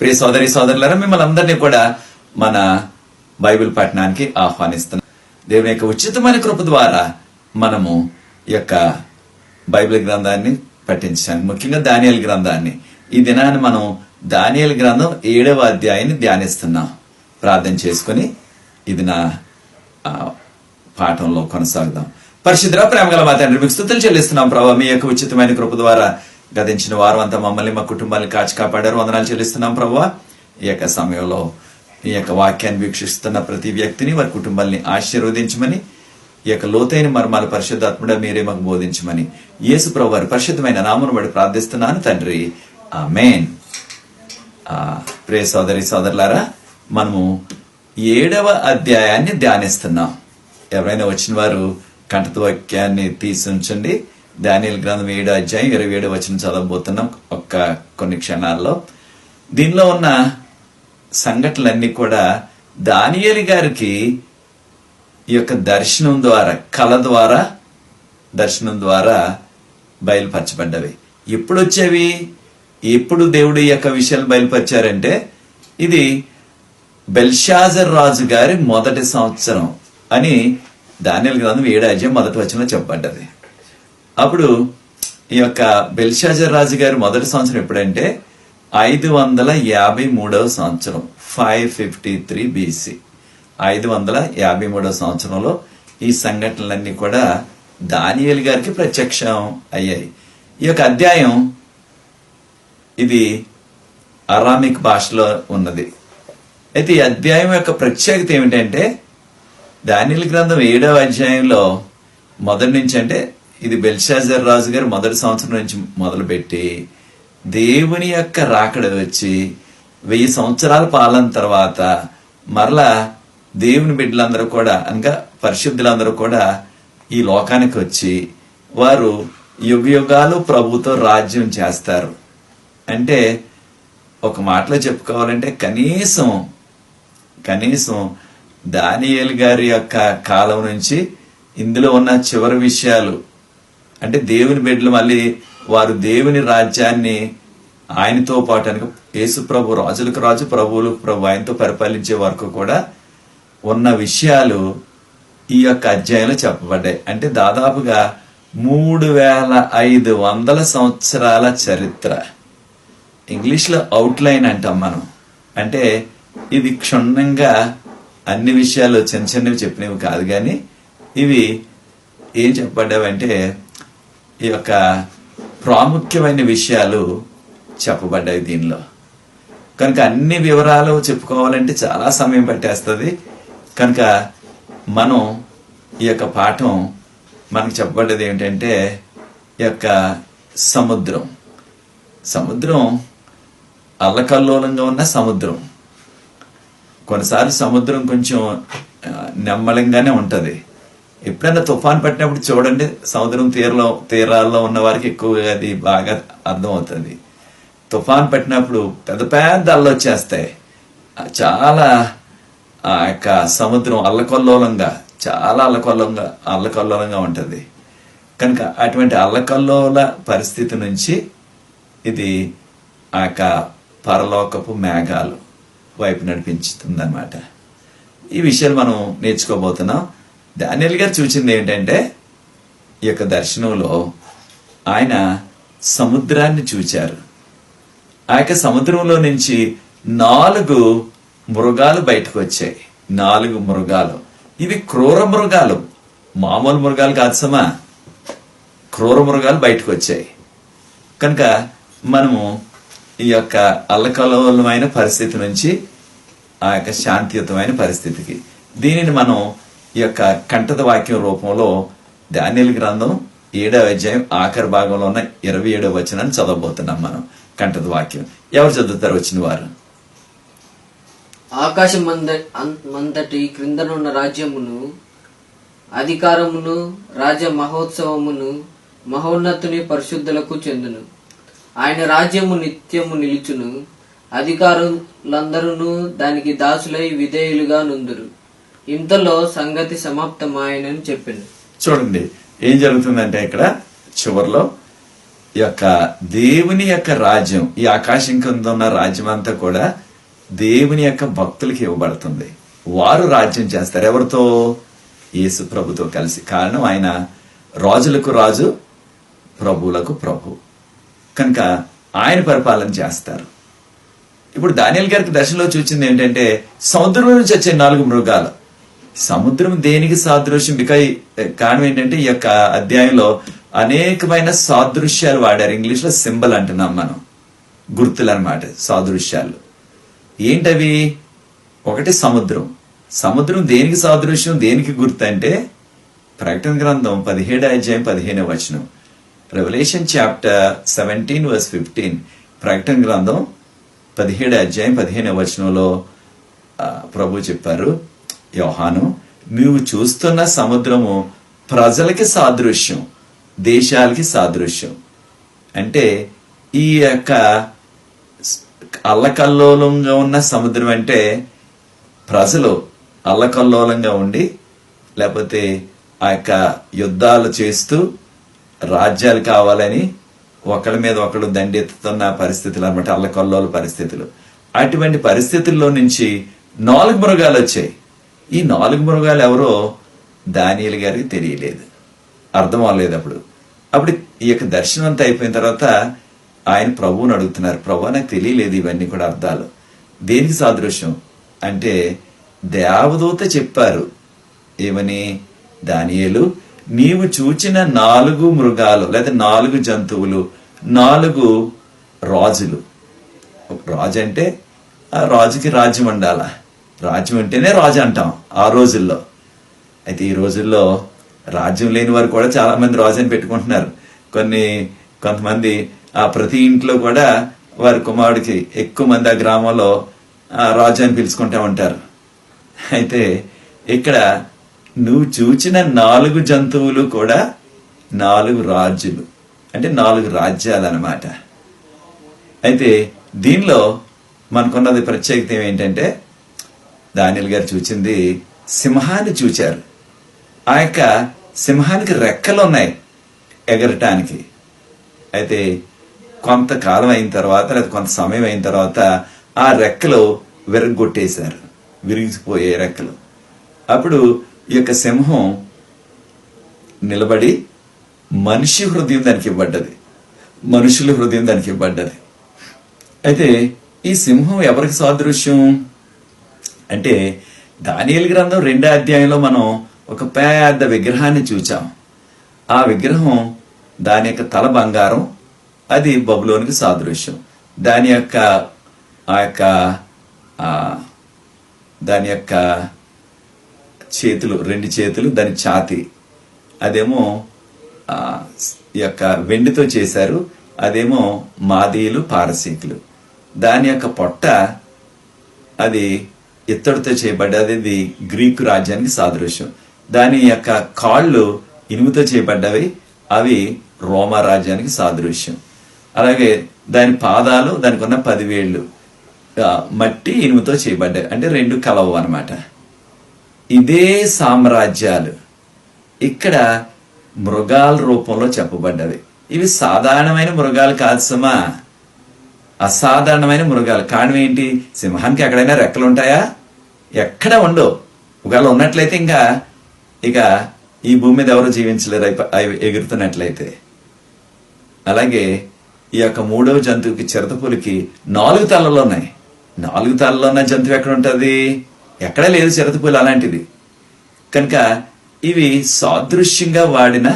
ప్రియ సోదరి సోదరులారా, మిమ్మల్ని అందరినీ కూడా మన బైబిల్ పఠనానికి ఆహ్వానిస్తున్నాం. దేవుని యొక్క ఉచితమైన కృప ద్వారా మనము ఈ యొక్క బైబిల్ గ్రంథాన్ని పఠించాము, ముఖ్యంగా దానియేలు గ్రంథాన్ని. ఈ దినాన్ని మనం దానియేలు గ్రంథం 7వ అధ్యాయాన్ని ధ్యానిస్తున్నాం. ప్రార్థన చేసుకుని ఇది నా పాఠంలో కొనసాగుదాం. పరిశుద్ధ ప్రేమగల మా తండ్రి, మీకు స్తుతులు చెల్లిస్తున్నాం ప్రభావ. మీ యొక్క ఉచితమైన కృప ద్వారా గతించిన వారం అంతా మమ్మల్ని మా కుటుంబాన్ని కాచి కాపాడారు. వందనాలు చెల్లిస్తున్నాం ప్రభావ. ఈ యొక్క సమయంలో ఈ యొక్క వాక్యాన్ని వీక్షిస్తున్న ప్రతి వ్యక్తిని, వారి కుటుంబాన్ని ఆశీర్వదించమని, ఈ యొక్క లోతైన మర్మాలు పరిశుద్ధాత్ముడా మీరే మాకు బోధించమని యేసు ప్రభు వారి పరిశుద్ధమైన నామమును బట్టి ప్రార్థిస్తున్నాను తండ్రి, ఆమేన్. ప్రియ సోదరి సోదరులారా, మనము 7వ అధ్యాయాన్ని ధ్యానిస్తున్నాం. ఎవరైనా వచ్చిన వారు కంఠత వాక్యాన్ని తీసి ఉంచండి. దానియేలు గ్రంథం 7వ అధ్యాయం 27వ వచనం చదవబోతున్నాం కొన్ని క్షణాల్లో. దీనిలో ఉన్న సంఘటనలన్నీ కూడా దానియేలు గారికి ఈ యొక్క దర్శనం ద్వారా, కళ ద్వారా, దర్శనం ద్వారా బయలుపరచబడ్డవి. ఎప్పుడు వచ్చేవి? ఎప్పుడు దేవుడు ఈ యొక్క విషయాలు బయలుపరిచారంటే, ఇది బెల్షాజర్ రాజు గారి మొదటి సంవత్సరం అని దానియేలు గ్రంథం 7వ అధ్యాయం 1వ వచనంలో చెప్పబడ్డది. అప్పుడు ఈ యొక్క బెల్షాజర్ రాజు గారి మొదటి సంవత్సరం ఎప్పుడంటే 553వ సంవత్సరం, 553 BC. 553వ సంవత్సరంలో ఈ సంఘటనలన్నీ కూడా దానియేలు గారికి ప్రత్యక్షం అయ్యాయి. ఈ యొక్క అధ్యాయం ఇది అరామిక్ భాషలో ఉన్నది. అయితే ఈ అధ్యాయం యొక్క ప్రత్యేకత ఏమిటంటే, దానియేలు గ్రంథం 7వ అధ్యాయంలో మొదటి నుంచి, అంటే ఇది బెల్షాజర్ రాజు గారు మొదటి సంవత్సరం నుంచి మొదలుపెట్టి దేవుని యొక్క రాకడ వచ్చి 1000 సంవత్సరాల పాలన తర్వాత మరలా దేవుని బిడ్డలందరూ కూడా, అనగా పరిశుద్ధులందరూ కూడా ఈ లోకానికి వచ్చి వారు యుగ యుగాలు ప్రభుతో రాజ్యం చేస్తారు. అంటే ఒక మాటలో చెప్పుకోవాలంటే కనీసం దానియేలు గారి యొక్క కాలం నుంచి ఇందులో ఉన్న చివరి విషయాలు, అంటే దేవుని బిడ్డలు మళ్ళీ వారు దేవుని రాజ్యాన్ని ఆయనతో పాటు, అనగా యేసు ప్రభు రాజులకు రాజు, ప్రభువులకు ప్రభు ఆయనతో పరిపాలించే వరకు కూడా ఉన్న విషయాలు ఈ యొక్క అధ్యాయంలో చెప్పబడ్డాయి. అంటే దాదాపుగా 3500 సంవత్సరాల చరిత్ర. ఇంగ్లీష్లో అవుట్లైన్ అంటాం మనం. అంటే ఇది క్షుణ్ణంగా అన్ని విషయాలు చిన్న చిన్నవి చెప్పినవి కాదు, కానీ ఇవి ఏం చెప్పబడ్డావంటే ఈ యొక్క ప్రాముఖ్యమైన విషయాలు చెప్పబడ్డాయి దీనిలో. కనుక అన్ని వివరాలు చెప్పుకోవాలంటే చాలా సమయం పట్టేస్తుంది. కనుక మనం ఈ యొక్క పాఠం మనకు చెప్పబడ్డది ఏమిటంటే, ఈ యొక్క సముద్రం అల్లకల్లోలంగా ఉన్న సముద్రం. కొన్నిసార్లు సముద్రం కొంచెం నెమ్మలంగానే ఉంటది. ఎప్పుడైనా తుఫాన్ పట్టినప్పుడు చూడండి, సముద్రం తీరాల్లో ఉన్న వారికి ఎక్కువగా అది బాగా అర్థమవుతుంది. తుఫాన్ పట్టినప్పుడు పెద్ద పెద్ద అల్లు వచ్చేస్తాయి. చాలా ఆ యొక్క సముద్రం చాలా అల్లకల్లోలంగా ఉంటుంది. కనుక అటువంటి అల్లకల్లోల పరిస్థితి నుంచి ఇది ఆ యొక్క పరలోకపు మేఘాలు వైపు నడిపించుతుంది అన్నమాట. ఈ విషయాలు మనం నేర్చుకోబోతున్నాం. దానియేలు గారు చూసింది ఏంటంటే, ఈ యొక్క దర్శనంలో ఆయన సముద్రాన్ని చూచారు. ఆ యొక్క సముద్రంలో నుంచి 4 మృగాలు బయటకు వచ్చాయి. 4 మృగాలు. ఇవి క్రూర మృగాలు, మామూలు మృగాలు కాదు సమా, క్రూర మృగాలు బయటకు వచ్చాయి. కనుక మనము ఈ యొక్క అల్లకల్లోలమైన పరిస్థితి నుంచి ఆ యొక్క శాంతియుతమైన పరిస్థితికి, దీనిని మనం ఈ యొక్క కంఠత వాక్యం రూపంలో దానియేలు గ్రంథం 7వ అధ్యాయం ఆఖరి భాగంలో ఉన్న 27వ వచనాన్ని చదవబోతున్నాం మనం. కంఠత వాక్యం ఎవరు చదువుతారు? వచ్చిన వారు. ఆకాశం మందటి క్రిందనున్న రాజ్యమును, అధికారమును, రాజ మహోత్సవమును మహోన్నతుని పరిశుద్ధులకు చెందును. ఆయన రాజ్యము నిత్యము నిలుచును. అధికారులందరూ దానికి దాసులై విధేయులుగా నుందురు. ఇంతలో సంగతి సమాప్తమాయనని చెప్పింది. చూడండి ఏం జరుగుతుందంటే, ఇక్కడ చివరిలో ఈ యొక్క దేవుని యొక్క రాజ్యం, ఈ ఆకాశం కింద ఉన్న రాజ్యం అంతా కూడా దేవుని యొక్క భక్తులకి ఇవ్వబడుతుంది. వారు రాజ్యం చేస్తారు. ఎవరితో? యేసు ప్రభుతో కలిసి. కారణం ఆయన రాజులకు రాజు, ప్రభువులకు ప్రభు కనుక ఆయన పరిపాలన చేస్తారు. ఇప్పుడు దానియేలు గారికి దర్శనంలో చూసింది ఏంటంటే సముద్రం నుంచి వచ్చే 4 మృగాలు. సముద్రం దేనికి సాదృశ్యం? కారణం ఏంటంటే ఈ యొక్క అధ్యాయంలో అనేకమైన సాదృశ్యాలు వాడారు. ఇంగ్లీష్ లో సింబల్ అంటున్నాం మనం, గుర్తులు అన్నమాట, సాదృశ్యాలు. ఏంటవి? ఒకటి సముద్రం. సముద్రం దేనికి సాదృశ్యం, దేనికి గుర్తు అంటే ప్రకటన గ్రంథం 17వ అధ్యాయం 15వ వచనం, రెవల్యూషన్ చాప్టర్ 17:15. ప్రకటన గ్రంథం 17వ అధ్యాయం 15వ వచనంలో ప్రభు చెప్పారు, యోహాను, నీవు చూస్తున్న సముద్రము ప్రజలకి సాదృశ్యం, దేశాలకి సాదృశ్యం. అంటే ఈ యొక్క అల్లకల్లోలంగా ఉన్న సముద్రం అంటే ప్రజలు అల్లకల్లోలంగా ఉండి, లేకపోతే ఆ యొక్క యుద్ధాలు చేస్తూ రాజ్యాలు కావాలని ఒకళ్ళ మీద ఒకళ్ళు దండెత్తుతున్న పరిస్థితులు అన్నమాట, అల్లకల్లోల పరిస్థితులు. అటువంటి పరిస్థితుల్లో నుంచి 4 మృగాలు వచ్చాయి. ఈ 4 మృగాలు ఎవరో దానియేలు గారికి తెలియలేదు, అర్థం అవ్వలేదు. అప్పుడు ఈ యొక్క దర్శనం అంతా అయిపోయిన తర్వాత ఆయన ప్రభువుని అడుగుతున్నారు, ప్రభు నాకు తెలియలేదు ఇవన్నీ కూడా అర్థాలు. దేనికి సాదృశ్యం అంటే దేవదూత చెప్పారు, ఏమని? దానియేలు, నీవు చూచిన 4 మృగాలు లేదా 4 జంతువులు 4 రాజులు. రాజు అంటే ఆ రాజుకి రాజ్యం ఉండాలా, రాజ్యం అంటేనే రాజు అంటాం ఆ రోజుల్లో. అయితే ఈ రోజుల్లో రాజ్యం లేని వారు కూడా చాలా మంది రాజు అని పెట్టుకుంటున్నారు. కొంతమంది ఆ ప్రతి ఇంట్లో కూడా వారి కుమారుడికి ఎక్కువ మంది ఆ గ్రామంలో రాజు అని పిలుచుకుంటా ఉంటారు. అయితే ఇక్కడ నువ్వు చూచిన 4 జంతువులు కూడా 4 రాజులు, అంటే 4 రాజ్యాలు అన్నమాట. అయితే దీనిలో మనకున్నది ప్రత్యేకత ఏంటంటే దానియేలు గారు చూచింది సింహాన్ని చూచారు. ఆ యొక్క సింహానికి రెక్కలు ఉన్నాయి ఎగరటానికి. అయితే కొంతకాలం అయిన తర్వాత లేదా కొంత సమయం అయిన తర్వాత ఆ రెక్కలు విరగొట్టేశారు, విరిగిపోయే రెక్కలు. అప్పుడు ఈ యొక్క సింహం నిలబడి మనిషి హృదయం దానికి ఇవ్వబడ్డది, మనుషుల హృదయం దానికి ఇవ్వబడ్డది. అయితే ఈ సింహం ఎవరికి సాదృశ్యం అంటే దానియేలు గ్రంథం 2వ అధ్యాయంలో మనం ఒక పెద్ద విగ్రహాన్ని చూచాం. ఆ విగ్రహం దాని యొక్క తల బంగారం, అది బబులోనికి సాదృశ్యం. దాని యొక్క చేతులు, 2 చేతులు, దాని ఛాతి అదేమో ఈ యొక్క వెండితో చేశారు, అదేమో మాదీయులు పారసీకులు. దాని యొక్క పొట్ట అది ఇత్తడితో చేయబడ్డది, అది గ్రీకు రాజ్యానికి సాదృశ్యం. దాని యొక్క కాళ్ళు ఇనుముతో చేయబడ్డవి, అవి రోమా రాజ్యానికి సాదృశ్యం. అలాగే దాని పాదాలు, దానికి ఉన్న 10 వేళ్ళు మట్టి ఇనుముతో చేయబడ్డాయి, అంటే 2 కలవు అన్నమాట. ఇదే సామ్రాజ్యాలు ఇక్కడ మృగాల రూపంలో చెప్పబడ్డవి. ఇవి సాధారణమైన మృగాలు కాదు సుమా, అసాధారణమైన మృగాలు. కారణం ఏంటి? సింహానికి ఎక్కడైనా రెక్కలు ఉంటాయా? ఎక్కడ ఉండవు. ఒకవేళ ఉన్నట్లయితే ఇక ఈ భూమి మీద ఎవరు జీవించలేరు అవి ఎగురుతున్నట్లయితే. అలాగే ఈ యొక్క 3వ జంతువుకి, చిరుతపులికి 4 తలలు ఉన్నాయి. 4 తలలు ఉన్న జంతువు ఎక్కడ ఉంటుంది? ఎక్కడా లేదు చిరుతపులి అలాంటిది. కనుక ఇవి సాదృశ్యంగా వాడిన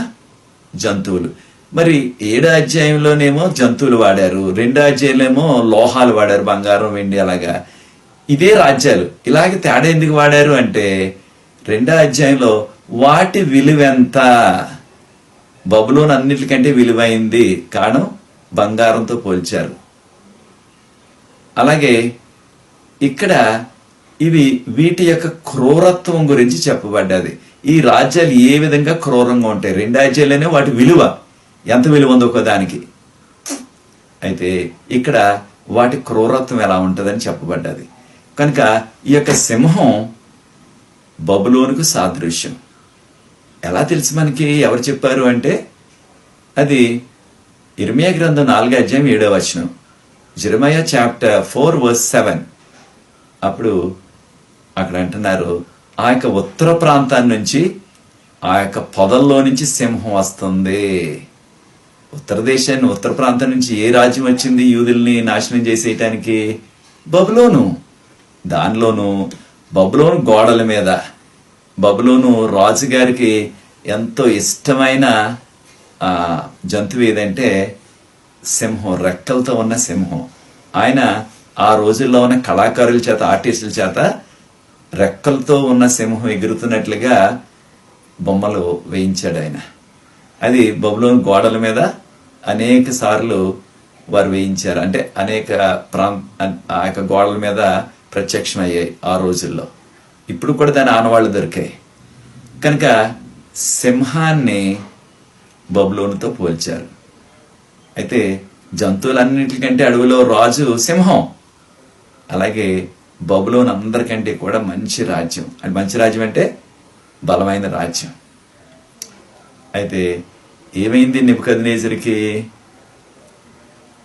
జంతువులు. మరి 7వ అధ్యాయంలోనేమో జంతువులు వాడారు, 2వ అధ్యాయంలో లోహాలు వాడారు, బంగారం, వెండి. అలాగా ఇదే రాజ్యాలు. ఇలాగే తేడా ఎందుకు వాడారు అంటే 2వ అధ్యాయంలో వాటి విలువెంత? బబులోన్ అన్నిటికంటే విలువైంది, కారణం బంగారంతో పోల్చారు. అలాగే ఇక్కడ వీటి యొక్క క్రూరత్వం గురించి చెప్పబడ్డది. ఈ రాజ్యాలు ఏ విధంగా క్రూరంగా ఉంటాయి, 2వ అధ్యాయంలోనే వాటి విలువ ఎంత విలువ ఉందో ఒక దానికి. అయితే ఇక్కడ వాటి క్రూరత్వం ఎలా ఉంటుందని చెప్పబడ్డది. కనుక ఈ యొక్క సింహం బబులోనుకు సాదృశ్యం. ఎలా తెలుసు మనకి? ఎవరు చెప్పారు అంటే అది ఇర్మియా గ్రంథం 4:7 జెరెమియా చాప్టర్ 4:7. అప్పుడు అక్కడ అంటున్నారు, ఆ యొక్క ఉత్తర ప్రాంతాన్ని నుంచి, ఆ యొక్క పొదల్లో నుంచి సింహం వస్తుంది. ఉత్తర ప్రాంతం నుంచి ఏ రాజ్యం వచ్చింది యూదుల్ని నాశనం చేసేయటానికి? బబులోను. దానిలోను బబులోను గోడల మీద, బబులోను రాజుగారికి ఎంతో ఇష్టమైన జంతువు ఏదంటే సింహం, రెక్కలతో ఉన్న సింహం. ఆయన ఆ రోజుల్లో ఉన్న కళాకారుల చేత, ఆర్టిస్టుల చేత రెక్కలతో ఉన్న సింహం ఎగురుతున్నట్లుగా బొమ్మలు వేయించాడు ఆయన. అది బబులోను గోడల మీద అనేక సార్లు వారు వేయించారు. అంటే అనేక ఆ యొక్క గోడల మీద ప్రత్యక్షమయ్యాయి ఆ రోజుల్లో. ఇప్పుడు కూడా దాని ఆనవాళ్లు దొరికాయి. కనుక సింహాన్ని బబులోనుతో పోల్చారు. అయితే జంతువులన్నిటికంటే అడవిలో రాజు సింహం. అలాగే బబులోను అందరికంటే కూడా మంచి రాజ్యం. అది మంచి రాజ్యం అంటే బలమైన రాజ్యం. అయితే ఏమైంది నెబుకద్నెజరుకి?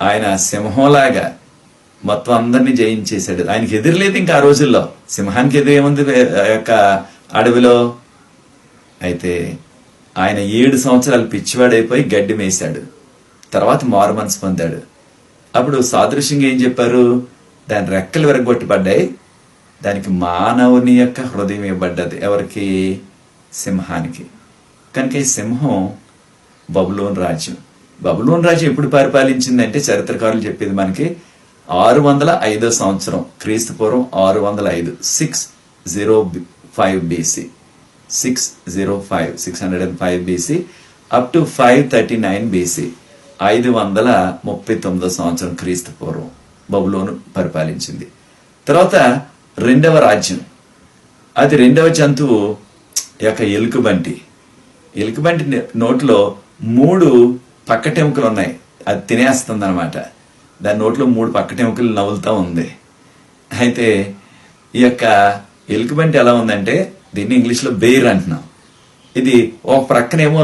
ఆయన సింహంలాగా మొత్తం అందరినీ జయించేశాడు. ఆయనకి ఎదురులేదు ఇంకా ఆ రోజుల్లో. సింహానికి ఎదురు ఏముంది ఆ యొక్క అడవిలో? అయితే ఆయన 7 సంవత్సరాలు పిచ్చివాడైపోయి గడ్డి మేశాడు. తర్వాత మారు మనసు పొందాడు. అప్పుడు సాదృశ్యంగా ఏం చెప్పారు? దాని రెక్కలు విరగొట్టబడ్డాయి, దానికి మానవుని యొక్క హృదయం ఇవ్వబడ్డది. ఎవరికి? సింహానికి. కనుక ఈ సింహం బబులోను రాజ్యం. బబులోను రాజ్యం ఎప్పుడు పరిపాలించిందంటే చరిత్రకారులు చెప్పేది మనకి 605 సంవత్సరం, క్రీస్తు పూర్వం 605, 605 BC, 605 BC up to 539 BC, 539 సంవత్సరం క్రీస్తు పూర్వం బబులోను పరిపాలించింది. తర్వాత రెండవ రాజ్యం, అది రెండవ జంతువు యొక్క ఎలుకబంటి. ఎలుకబంటి నోట్లో 3 పక్కటెముకలు ఉన్నాయి. అది తినేస్తుంది అనమాట. దాని నోట్లో 3 పక్కటెముకలు నవ్వులుతా ఉంది. అయితే ఈ యొక్క ఎలుకబంటి ఎలా ఉందంటే, దీన్ని ఇంగ్లీష్లో బెయిర్ అంటున్నాం. ఇది ఒక ప్రక్కనేమో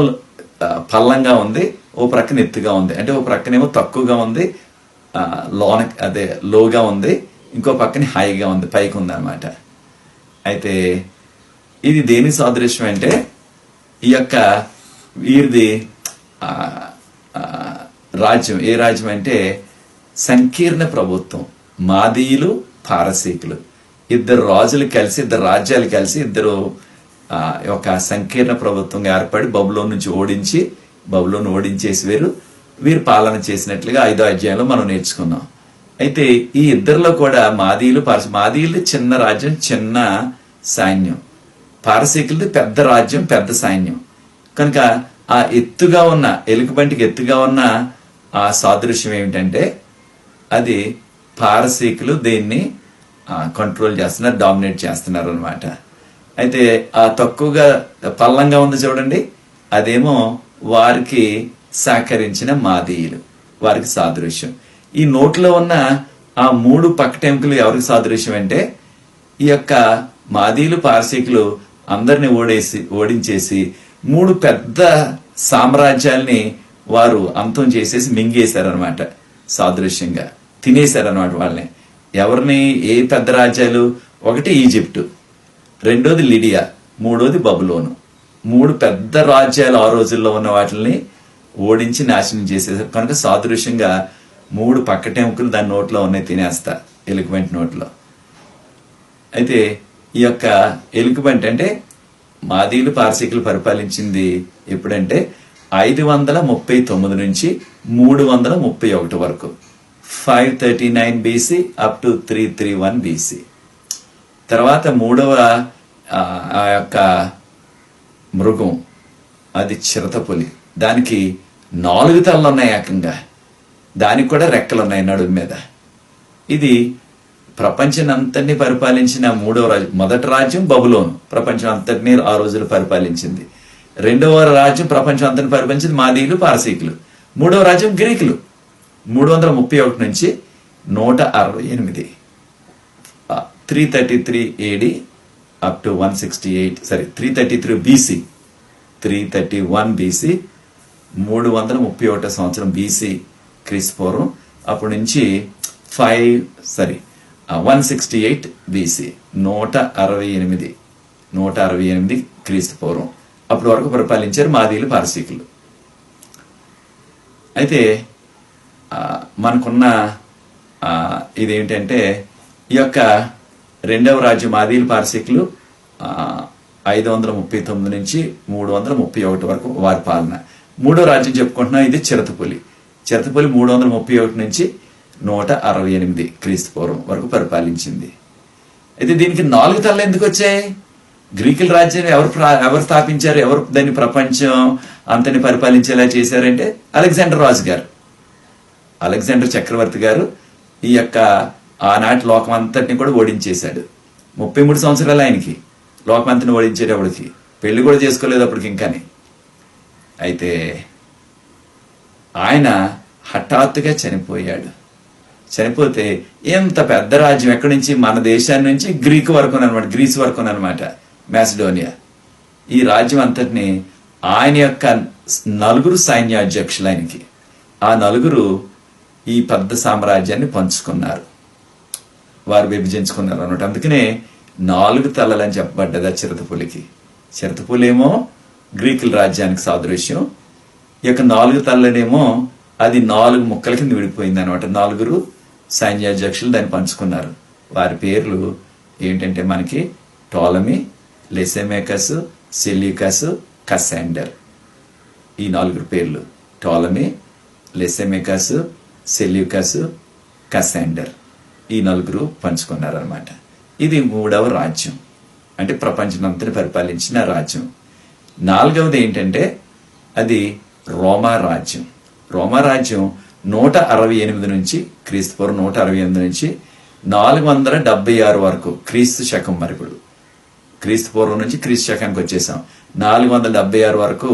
పల్లంగా ఉంది, ఓ ప్రక్కన ఎత్తుగా ఉంది. అంటే ఓ ప్రక్కనేమో తక్కువగా ఉంది, లోగా ఉంది, ఇంకో పక్కన హైగా ఉంది, పైకి ఉంది అనమాట. అయితే ఇది దేని సాదృశ్యం అంటే, ఈ యొక్క వీరిది రాజ్యం ఏ రాజ్యం అంటే సంకీర్ణ ప్రభుత్వం. మాదీయులు, పారసీకులు, 2 రాజులు కలిసి, 2 రాజ్యాలు కలిసి, 2 ఒక సంకీర్ణ ప్రభుత్వంగా ఏర్పడి బబులోను ఓడించేసి వీరు పాలన చేసినట్లుగా 5వ అధ్యాయంలో మనం నేర్చుకున్నాం. అయితే ఈ ఇద్దరిలో కూడా మాదీయులు చిన్న రాజ్యం, చిన్న సైన్యం. పారసీకులది పెద్ద రాజ్యం, పెద్ద సైన్యం. కనుక ఆ ఎత్తుగా ఉన్న ఎలుకబంటికి ఎత్తుగా ఉన్న ఆ సాదృశ్యం ఏమిటంటే, అది పారసీకులు దీన్ని కంట్రోల్ చేస్తున్నారు, డామినేట్ చేస్తున్నారు అనమాట. అయితే ఆ తక్కువగా పల్లంగా ఉంది చూడండి, అదేమో వారికి సహకరించిన మాదీయులు, వారికి సాదృశ్యం. ఈ నోట్లో ఉన్న ఆ 3 పక్కటెముకలు ఎవరికి సాదృశ్యం అంటే, ఈ యొక్క మాదీయులు, పారసీకులు అందరిని ఓడించేసి 3 పెద్ద సామ్రాజ్యాల్ని వారు అంతం చేసేసి మింగేశారనమాట. సాదృశ్యంగా తినేశారనమాట వాళ్ళని. ఎవరిని? ఏ పెద్ద రాజ్యాలు? ఒకటి ఈజిప్టు, రెండోది లిడియా, మూడోది బబులోను. 3 పెద్ద రాజ్యాలు ఆ రోజుల్లో ఉన్న వాటిని ఓడించి నాశనం చేసేసారు. కనుక సాదృశ్యంగా 3 పక్కటెముకలు దాని నోట్లో ఉన్నాయి, తినేస్తా ఎలుకబంటి నోట్లో. అయితే ఈ యొక్క ఎలుకబంటి అంటే మాదీయులు, పారసీకులు పరిపాలించింది ఎప్పుడంటే 539 నుంచి 331 వరకు, 539 బీసీ అప్ టు 331 బీసీ. తర్వాత 3వ ఆ యొక్క మృగం, అది చిరతపులి. దానికి 4 తలలు ఉన్నాయి ఏకంగా. దానికి కూడా రెక్కలు ఉన్నాయి నడుము మీద. ఇది ప్రపంచం అంతటినీ పరిపాలించిన 3వ రాజ్యం. మొదటి రాజ్యం బబులోను, ప్రపంచం అంతటినీ ఆ రోజులు పరిపాలించింది. 2వ రాజ్యం ప్రపంచం అంతటిని పరిపాలించింది మాదీయులు, పారసీకులు. 3వ రాజ్యం గ్రీకులు, 331 నుంచి 168, 333 AD up to 168, 333 BC, 331 BC 331 సంవత్సరం బీసీ క్రీస్తు పూర్వం. అప్పటి నుంచి 168 బీసీ 168 క్రీస్తు పూర్వం అప్పటి వరకు పరిపాలించారు మాదీయులు పారసీకులు. అయితే మనకున్న ఇదేంటంటే ఈ యొక్క రెండవ రాజ్యం మాదీయులు పారసీకులు 539 నుంచి 331 వరకు వారి పాలన. మూడో రాజ్యం చెప్పుకుంటున్నాం, ఇది చిరతపులి. 331 నుంచి 168 క్రీస్తు పూర్వం వరకు పరిపాలించింది. అయితే దీనికి 4 తలలు ఎందుకు వచ్చాయి? గ్రీకుల రాజ్యాన్ని ఎవరు స్థాపించారు? ఎవరు దాన్ని ప్రపంచం అంతని పరిపాలించేలా చేశారంటే అలెగ్జాండర్ రాజు గారు, అలెగ్జాండర్ చక్రవర్తి గారు ఈ యొక్క ఆనాటి లోకం అంతటిని కూడా ఓడించేశాడు. 33 సంవత్సరాలు ఆయనకి లోకం అంతని ఓడించేటప్పటికి, పెళ్లి కూడా చేసుకోలేదు అప్పటికి ఇంకాని. అయితే ఆయన హఠాత్తుగా చనిపోయాడు. చనిపోతే ఎంత పెద్ద రాజ్యం ఎక్కడి నుంచి, మన దేశాన్ని నుంచి గ్రీస్ వరకు అనమాట, మాసిడోనియా. ఈ రాజ్యం అంతటిని ఆయన యొక్క 4 సైన్యాధ్యక్షులు ఆయనకి, ఆ 4 ఈ పెద్ద సామ్రాజ్యాన్ని పంచుకున్నారు, వారు విభజించుకున్నారు అన్నమాట. అందుకనే 4 తలలని చెప్పబడ్డది ఆ చిరతపులికి. చిరతపులేమో గ్రీకుల రాజ్యానికి సాదృశ్యం, ఈ యొక్క 4 తలనేమో అది 4 ముక్కల కింద విడిపోయింది అనమాట. 4 సైన్యాధ్యక్షులు దాన్ని పంచుకున్నారు. వారి పేర్లు ఏంటంటే మనకి టోలమీ, లెసెమేకస్, సెల్యూకస్, కసాండర్. ఈ 4 పేర్లు టోలమీ, లెసెమేకస్, సెల్యూకస్, కసాండర్, ఈ 4 పంచుకున్నారు అనమాట. ఇది 3వ రాజ్యం, అంటే ప్రపంచమంతని పరిపాలించిన రాజ్యం. 4వది ఏంటంటే అది రోమా రాజ్యం. రోమా రాజ్యం 168 నుంచి క్రీస్తు పూర్వం 168 నుంచి 476 వరకు క్రీస్తు శకం మరిపుడు, క్రీస్తు పూర్వం నుంచి క్రీస్తు శకానికి వచ్చేసాం. 476 వరకు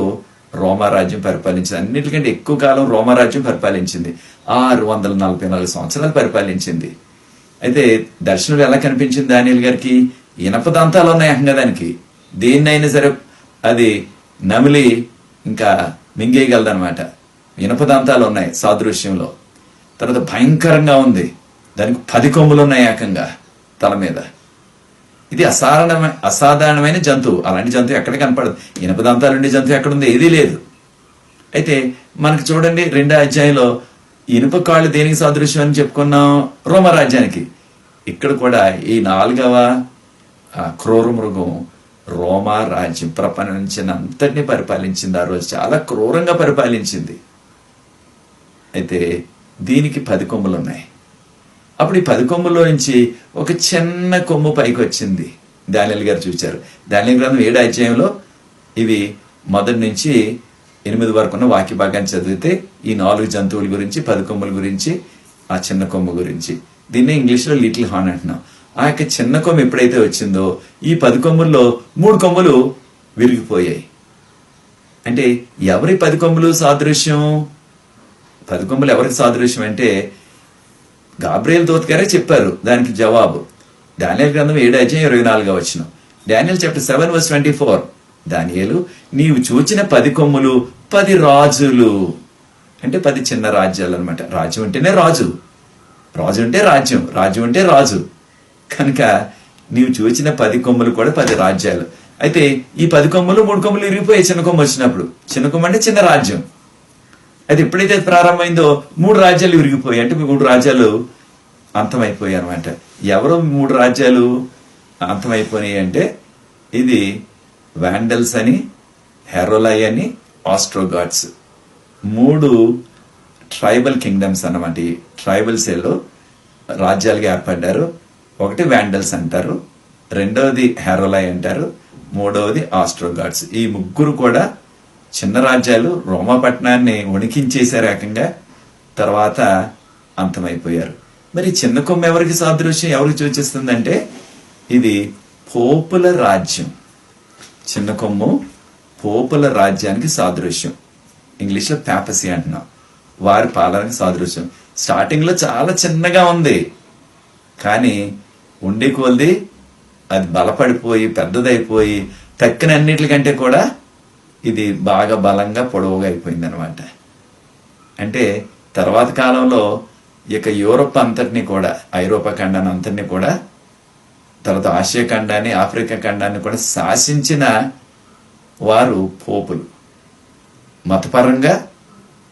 రోమా రాజ్యం పరిపాలించింది. అన్నిటికంటే ఎక్కువ కాలం రోమా రాజ్యం పరిపాలించింది. 644 సంవత్సరాలు పరిపాలించింది. అయితే దర్శనం ఎలా కనిపించింది దానియేలు గారికి? ఇనప దంతాలు ఉన్నాయి ఏకంగా దానికి. దేన్నైనా సరే అది నమిలి ఇంకా మింగేయగలదనమాట. ఇనప దంతాలు ఉన్నాయి సాదృశ్యంలో. తర్వాత భయంకరంగా ఉంది, దానికి 10 కొమ్ములు ఉన్నాయి ఏకంగా తల మీద. ఇది అసాధారణమైన జంతువు. అలాంటి జంతువు ఎక్కడ కనపడదు. ఇనప దంతాలు ఉండే జంతువు ఎక్కడుంది? ఏదీ లేదు. అయితే మనకి చూడండి 2వ అధ్యాయంలో ఇనుప కాళ్ళు దేనికి సాదృశ్యం అని చెప్పుకున్నాం? రోమ రాజ్యానికి. ఇక్కడ కూడా ఈ 4వ క్రూర మృగం రోమా రాజ్యం ప్రపంచనంతటిని పరిపాలించింది. ఆ రోజు చాలా క్రూరంగా పరిపాలించింది. అయితే దీనికి 10 కొమ్ములు ఉన్నాయి. అప్పుడు ఈ 10 కొమ్ముల్లో నుంచి ఒక చిన్న కొమ్ము పైకి వచ్చింది. దానియేలు గారు చూచారు. దానియేలు గ్రంథం 7వ అధ్యాయంలో ఇవి 1 నుంచి 8 వరకు ఉన్న వాక్య భాగాన్ని చదివితే ఈ 4 జంతువుల గురించి, 10 కొమ్ముల గురించి, ఆ చిన్న కొమ్ము గురించి, దీన్ని ఇంగ్లీష్లో లిటిల్ హార్న్ అంటున్నాం. ఆ యొక్క చిన్న కొమ్ము ఎప్పుడైతే వచ్చిందో ఈ 10 కొమ్ముల్లో 3 కొమ్ములు విరిగిపోయాయి. అంటే ఎవరి 10 కొమ్ములు సాదృశ్యం? 10 కొమ్ములు ఎవరికి సాదృశ్యం అంటే గాబ్రియేల్ దూత గారే చెప్పారు దానికి జవాబు. దానియేలు గ్రంథం 7వ అధ్యాయం 24వ వచనం. Daniel chapter 7 verse 24. దానియేలు, నీవు చూచిన 10 కొమ్ములు 10 రాజులు. అంటే 10 చిన్న రాజ్యాలు అనమాట. రాజ్యం అంటేనే రాజు, రాజు అంటే రాజ్యం, రాజ్యం అంటే రాజు. కనుక నీవు చూచిన 10 కొమ్ములు కూడా 10 రాజ్యాలు. అయితే ఈ 10 కొమ్ములు 3 కొమ్ములు విరిగిపోయాయి చిన్న కొమ్ము వచ్చినప్పుడు. చిన్న కొమ్ము అంటే చిన్న రాజ్యం. అయితే ఎప్పుడైతే ప్రారంభమైందో 3 రాజ్యాలు విరిగిపోయాయి. అంటే 3 రాజ్యాలు అంతమైపోయాయి అనమాట. ఎవరు 3 రాజ్యాలు అంతమైపోయినాయి అంటే ఇది వాండల్స్ అని, హెరోలై అని, ఆస్ట్రోగాట్స్. 3 ట్రైబల్ కింగ్డమ్స్ అన్నమాట. ఈ ట్రైబల్స్ ఏలో రాజ్యాలుగా ఏర్పడ్డారు. ఒకటి వాండల్స్ అంటారు, రెండవది హెరోలై అంటారు, మూడవది ఆస్ట్రోగాట్స్. ఈ 3 కూడా చిన్న రాజ్యాలు. రోమాపట్నాన్ని వణికించేశారు ఏకంగా. తర్వాత అంతమైపోయారు. మరి చిన్న కొమ్ము ఎవరికి సాదృశ్యం, ఎవరికి సూచిస్తుందంటే ఇది పోపుల రాజ్యం. చిన్న కొమ్ము పోపుల రాజ్యానికి సాదృశ్యం. ఇంగ్లీష్లో ప్యాపసీ అంటున్నాం. వారి పాలనకి సాదృశ్యం. స్టార్టింగ్ లో చాలా చిన్నగా ఉంది, కానీ ఉండే కొలది అది బలపడిపోయి పెద్దదైపోయి తక్కిన అన్నిటికంటే కూడా ఇది బాగా బలంగా పొడవుగా అయిపోయింది అనమాట. అంటే తర్వాత కాలంలో ఇక యూరోప్ అంతటినీ కూడా, ఐరోపా ఖండాన్ని అంతటినీ కూడా, తర్వాత ఆసియా ఖండాన్ని, ఆఫ్రికా ఖండాన్ని కూడా శాసించిన వారు పోపులు. మతపరంగా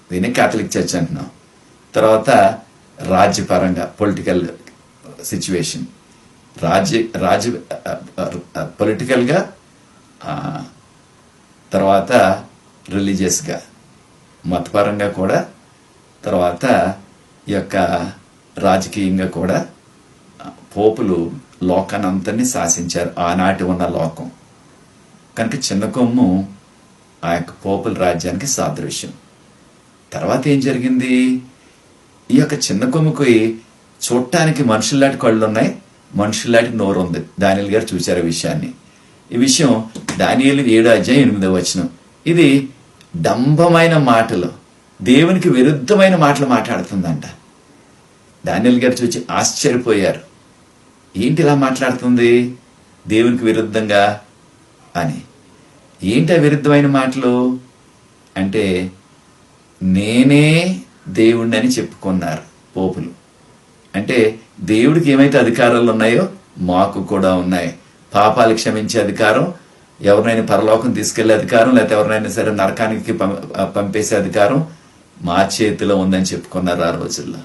దీన్ని కేథలిక్ చర్చ్ అంటున్నాం. తర్వాత రాజ్యపరంగా పొలిటికల్ సిచ్యువేషన్, రాజ్య పొలిటికల్గా, తర్వాత రిలీజియస్గా, మతపరంగా కూడా, తర్వాత ఈ యొక్క రాజకీయంగా కూడా పోపులు లోకాన్ని అంతని శాసించారు. ఆనాటి ఉన్న లోకం కనుక చిన్న కొమ్ము ఆ యొక్క పోపుల రాజ్యానికి సాదృశ్యం. తర్వాత ఏం జరిగింది? ఈ యొక్క చిన్న కొమ్ముకి చూడటానికి మనుషుల్లాంటి కళ్ళు ఉన్నాయి, మనుషుల్లాంటి నోరు ఉంది. దానియేలు గారు చూశారు ఈ విషయాన్ని. ఈ విషయం దానియేలు 7:8 ఇది డంబమైన మాటలు, దేవునికి విరుద్ధమైన మాటలు మాట్లాడుతుందంట. దానియేలు గారు చూసి ఆశ్చర్యపోయారు. ఏంటి ఇలా మాట్లాడుతుంది దేవునికి విరుద్ధంగా అని? ఏంటి ఆ విరుద్ధమైన మాటలు అంటే, నేనే దేవుణ్ణి అని చెప్పుకున్నారు పోపులు. అంటే దేవుడికి ఏమైతే అధికారాలు ఉన్నాయో మాకు కూడా ఉన్నాయి. పాపాలు క్షమించే అధికారం, ఎవరినైనా పరలోకం తీసుకెళ్లే అధికారం, లేకపోతే ఎవరినైనా సరే నరకానికి పంపేసే అధికారం మా చేతిలో ఉందని చెప్పుకున్నారు ఆ రోజుల్లో.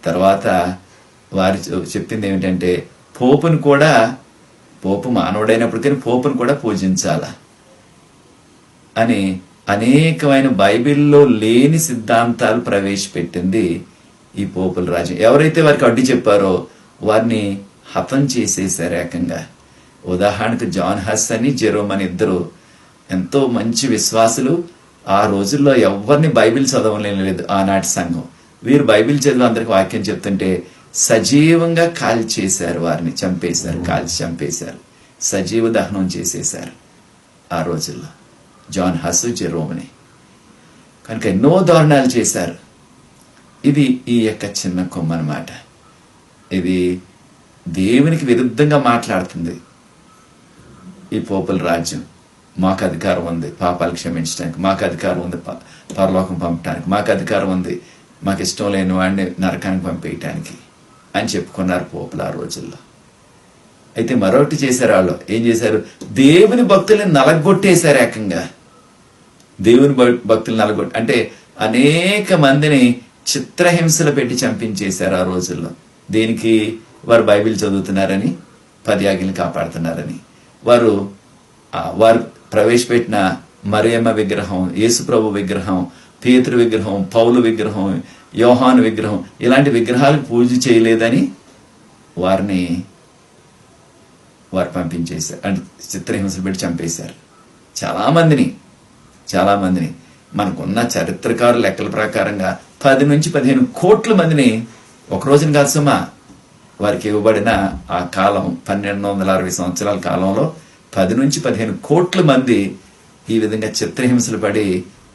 తర్వాత వారు చెప్పింది ఏమిటంటే, పోపును కూడా, పోపు మానవుడైనప్పటికీ పోపును కూడా పూజించాల అని అనేకమైన బైబిల్లో లేని సిద్ధాంతాలు ప్రవేశపెట్టింది ఈ పోపుల రాజ్యం. ఎవరైతే వారికి అడ్డు చెప్పారో వారిని హతం చేసేసారు ఏకంగా. ఉదాహరణకు జాన్ హస్ అని జెరోమ్ అని ఇద్దరు ఎంతో మంచి విశ్వాసులు. ఆ రోజుల్లో ఎవరిని బైబిల్ చదవలేదు ఆనాటి సంఘం. వీరు బైబిల్ చదివి అందరికి వాక్యం చెప్తుంటే సజీవంగా కాల్చేశారు, వారిని చంపేశారు, కాల్చి చంపేశారు, సజీవ దహనం చేసేశారు ఆ రోజుల్లో జాన్ హస్ జెరోమ్ని. కనుక ఎన్నో దారుణాలు చేశారు. ఇది ఈ యొక్క చిన్న కొమ్మ అన్నమాట. ఇది దేవునికి విరుద్ధంగా మాట్లాడుతుంది ఈ పోపుల రాజ్యం. మాకు అధికారం ఉంది పాపాలు క్షమించడానికి, మాకు అధికారం ఉంది పరలోకం పంపడానికి, మాకు అధికారం ఉంది మాకు ఇష్టం లేని వాడిని నరకానికి పంపేయటానికి అని చెప్పుకున్నారు పోపులు ఆ రోజుల్లో. అయితే మరొకటి చేశారు వాళ్ళు. ఏం చేశారు? దేవుని భక్తుల్ని నలగొట్టేశారు ఏకంగా. దేవుని భక్తులు నలగొట్టి అంటే అనేక మందిని చిత్రహింసలు పెట్టి చంపించేశారు ఆ రోజుల్లో. దేనికి? వారు బైబిల్ చదువుతున్నారని, 10 ఆజ్ఞలు కాపాడుతున్నారని. వారు ప్రవేశపెట్టిన మరియమ్మ విగ్రహం, యేసుప్రభు విగ్రహం, పేతురు విగ్రహం, పౌలు విగ్రహం, యోహాను విగ్రహం, ఇలాంటి విగ్రహాలకు పూజ చేయలేదని వారు పంపించేశారు. అంటే చిత్రహింసలు పెట్టి చంపేశారు చాలా మందిని. మనకున్న చరిత్రకారు లెక్కల ప్రకారంగా 10 నుంచి 15 కోట్ల మందిని ఒక రోజున కాదు సుమా, వారికి ఇవ్వబడిన ఆ కాలం 1260 సంవత్సరాల కాలంలో 10 నుంచి 15 కోట్ల మంది ఈ విధంగా చిత్రహింసలు పడి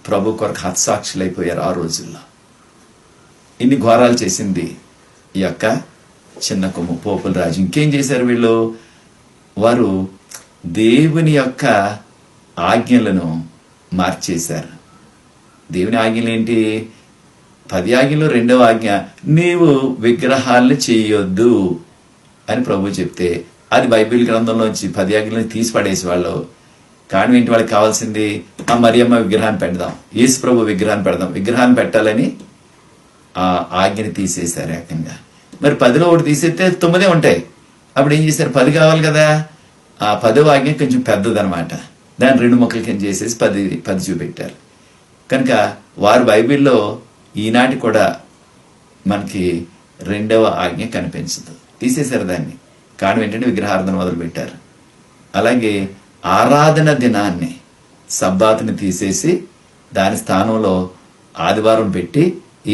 ప్రభు కొరకు హతసాక్షులైపోయారు ఆ రోజుల్లో. ఇన్ని ఘోరాలు చేసింది ఈ యొక్క చిన్న కొమ్ము పోపుల రాజు. ఇంకేం చేశారు వీళ్ళు? వారు దేవుని యొక్క ఆజ్ఞలను మార్చేశారు. దేవుని ఆజ్ఞలు ఏంటి? 10 ఆజ్ఞలు 2వ ఆజ్ఞ, నీవు విగ్రహాలను చేయొద్దు అని ప్రభు చెప్తే అది బైబిల్ గ్రంథంలోంచి 10 ఆజ్ఞలను తీసి పడేసి వాళ్ళు. కానీ ఏంటి? వాళ్ళకి కావాల్సింది ఆ మరియమ్మ విగ్రహాన్ని పెడదాం, యేసు ప్రభు విగ్రహాన్ని పెడదాం, విగ్రహాన్ని పెట్టాలని ఆ ఆజ్ఞని తీసేశారు ఏకంగా. మరి 10లో ఒకటి తీసేస్తే 9 ఉంటాయి. అప్పుడు ఏం చేశారు? 10 కావాలి కదా. ఆ 10వ ఆజ్ఞ కొంచెం పెద్దదనమాట. దాన్ని 2 ముక్కల కింద చేసేసి 10 చూపెట్టారు. కనుక వారు బైబిల్లో ఈనాటి కూడా మనకి 2వ ఆజ్ఞ కనిపించదు, తీసేశారు దాన్ని. కారణం ఏంటంటే విగ్రహారాధన మొదలుపెట్టారు. అలాగే ఆరాధన దినాన్ని, సబ్బాతుని తీసేసి దాని స్థానంలో ఆదివారం పెట్టి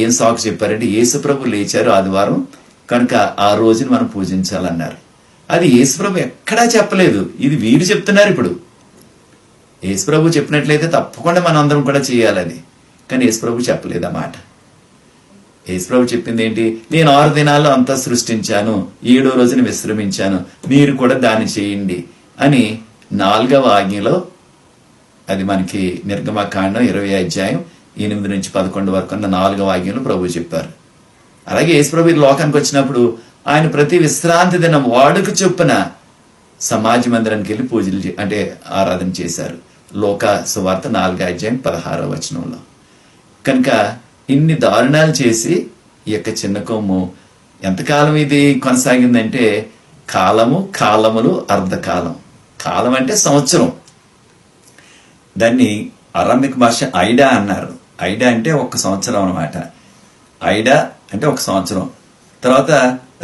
ఏం సాకు చెప్పారంటే యేసుప్రభు లేచారు ఆదివారం కనుక ఆ రోజుని మనం పూజించాలన్నారు. అది యేసుప్రభు ఎక్కడా చెప్పలేదు, ఇది వీరు చెప్తున్నారు. ఇప్పుడు యేసుప్రభు చెప్పినట్లయితే తప్పకుండా మనం అందరం కూడా చేయాలని, కానీ యేసుప్రభు చెప్పలేదు ఆ మాట. యేసుప్రభు చెప్పింది ఏంటి? నేను 6 దినాల్లో అంతా సృష్టించాను, 7వ రోజున విశ్రమించాను, మీరు కూడా దాన్ని చేయండి అని 4వ ఆజ్ఞలో అది మనకి నిర్గమకాండం 20 వరకు ఉన్న 4వ ఆజ్ఞలు ప్రభు చెప్పారు. అలాగే యేసుప్రభు ఈ లోకానికి వచ్చినప్పుడు ఆయన ప్రతి విశ్రాంతి దినం వాడుక చొప్పున సమాజ మందిరానికి వెళ్ళి పూజలు అంటే ఆరాధన చేశారు. లోక సువార్త 4:16 కనుక ఇన్ని దారుణాలు చేసి ఈ యొక్క చిన్న కొమ్ము ఎంతకాలం ఇది కొనసాగిందంటే కాలములు అర్ధకాలం. కాలం అంటే సంవత్సరం. దాన్ని అరామిక్ భాష ఐడా అన్నారు. ఐడా అంటే 1 సంవత్సరం అన్నమాట. ఐడా అంటే 1 సంవత్సరం. తర్వాత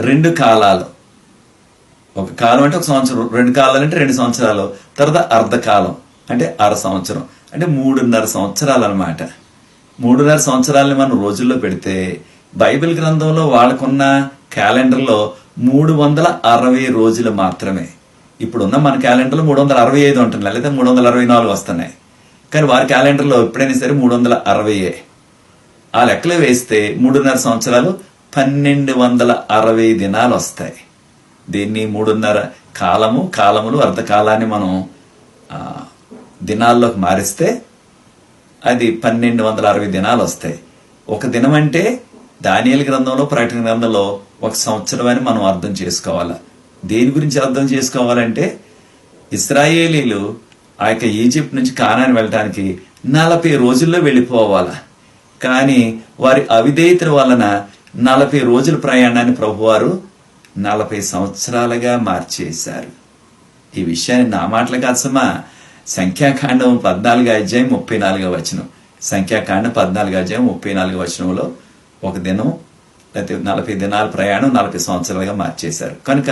2 కాలాలు. 1 కాలం అంటే 1 సంవత్సరం, 2 కాలాలు అంటే 2 సంవత్సరాలు, తర్వాత అర్ధకాలం అంటే 1/2 సంవత్సరం, అంటే 3.5 సంవత్సరాలు అనమాట. 3.5 సంవత్సరాలని మనం రోజుల్లో పెడితే బైబిల్ గ్రంథంలో వాళ్ళకున్న క్యాలెండర్లో 360 రోజులు మాత్రమే. ఇప్పుడున్న మన క్యాలెండర్లో 365 ఉంటున్నాయి, లేదా 364 వస్తున్నాయి. కానీ వారి క్యాలెండర్లో ఎప్పుడైనా సరే 360. ఆ లెక్కలు వేస్తే 3.5 సంవత్సరాలు 1260 దినాలు వస్తాయి. దీన్ని 3.5 కాలములు అర్ధకాలాన్ని మనం దినాల్లోకి మారిస్తే అది 1260 దినాలు వస్తాయి. ఒక దినం అంటే దానియేలు గ్రంథంలో, ప్రకటన గ్రంథంలో 1 సంవత్సరం అని మనం అర్థం చేసుకోవాలి. దేని గురించి అర్థం చేసుకోవాలంటే ఇశ్రాయేలీలు ఆ యొక్క ఈజిప్ట్ నుంచి కానాను వెళ్ళటానికి 40 రోజుల్లో వెళ్ళిపోవాలి. కానీ వారి అవిధేయత వలన 40 రోజుల ప్రయాణాన్ని ప్రభువారు 40 సంవత్సరాలుగా మార్చేశారు. ఈ విషయాన్ని నా మాటలు కాదు సుమా. సంఖ్యాకాండం 14:34 సంఖ్యాకాండం 14:34 ఒక దినం లేకపోతే 40 దినాల ప్రయాణం 40 సంవత్సరాలుగా మార్చేశారు. కనుక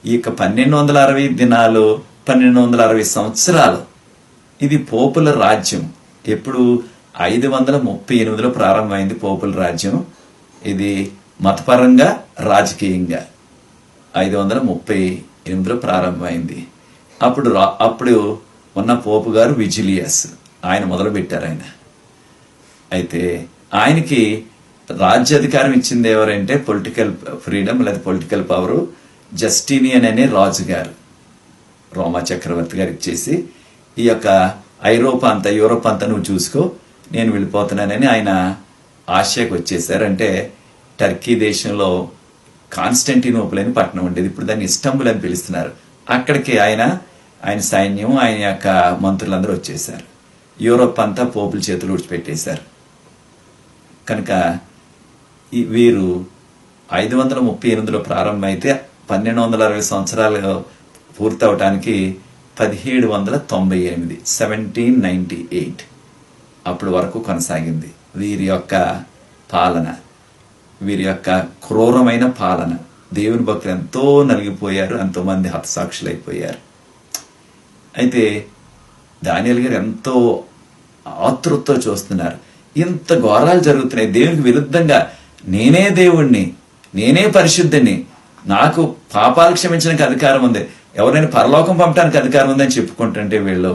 ఈ యొక్క 1260 దినాలు 1260 సంవత్సరాలు ఇది పోపుల రాజ్యం. ఎప్పుడు 538లో ప్రారంభమైంది పోపుల రాజ్యం. ఇది మతపరంగా రాజకీయంగా 538లో ప్రారంభమైంది. అప్పుడు ఉన్న పోపు గారు విజిలియస్, ఆయన మొదలు పెట్టారు. అయితే ఆయనకి రాజ్యాధికారం ఇచ్చింది ఎవరంటే పొలిటికల్ ఫ్రీడమ్ లేదా పొలిటికల్ పవర్ జస్టినియన్ అనే రాజు గారు, రోమా చక్రవర్తి గారు ఇచ్చేసి ఈ యొక్క యూరోప్ అంతా నువ్వు చూసుకో, నేను వెళ్ళిపోతున్నానని ఆయన ఆసియాకి వచ్చేసారు. అంటే టర్కీ దేశంలో కాన్స్టంటినోపుల్ అని పట్టణం ఉండేది, ఇప్పుడు దాన్ని ఇస్తంబుల్ అని పిలుస్తున్నారు. అక్కడికి ఆయన సైన్యం, ఆయన యొక్క మంత్రులందరూ వచ్చేసారు. యూరోప్ అంతా పోపుల చేతులు ఊడ్చిపెట్టేశారు. కనుక వీరు 538లో ప్రారంభమైతే 1260 సంవత్సరాలు పూర్తవటానికి 1798 1798 అప్పటి వరకు కొనసాగింది వీరి యొక్క పాలన, వీరి యొక్క క్రూరమైన పాలన. దేవుని భక్తులు ఎంతో నలిగిపోయారు, ఎంతో మంది హతసాక్షులైపోయారు. అయితే దానియేలు గారు ఎంతో ఆతృతతో చూస్తున్నారు. ఇంత ఘోరాలు జరుగుతున్నాయి, దేవునికి విరుద్ధంగా. నేనే దేవుణ్ణి, నేనే పరిశుద్ధిని, నాకు పాపాలు క్షమించడానికి అధికారం ఉంది, ఎవరైనా పరలోకం పంపడానికి అధికారం ఉందని చెప్పుకుంటుంటే వీళ్ళు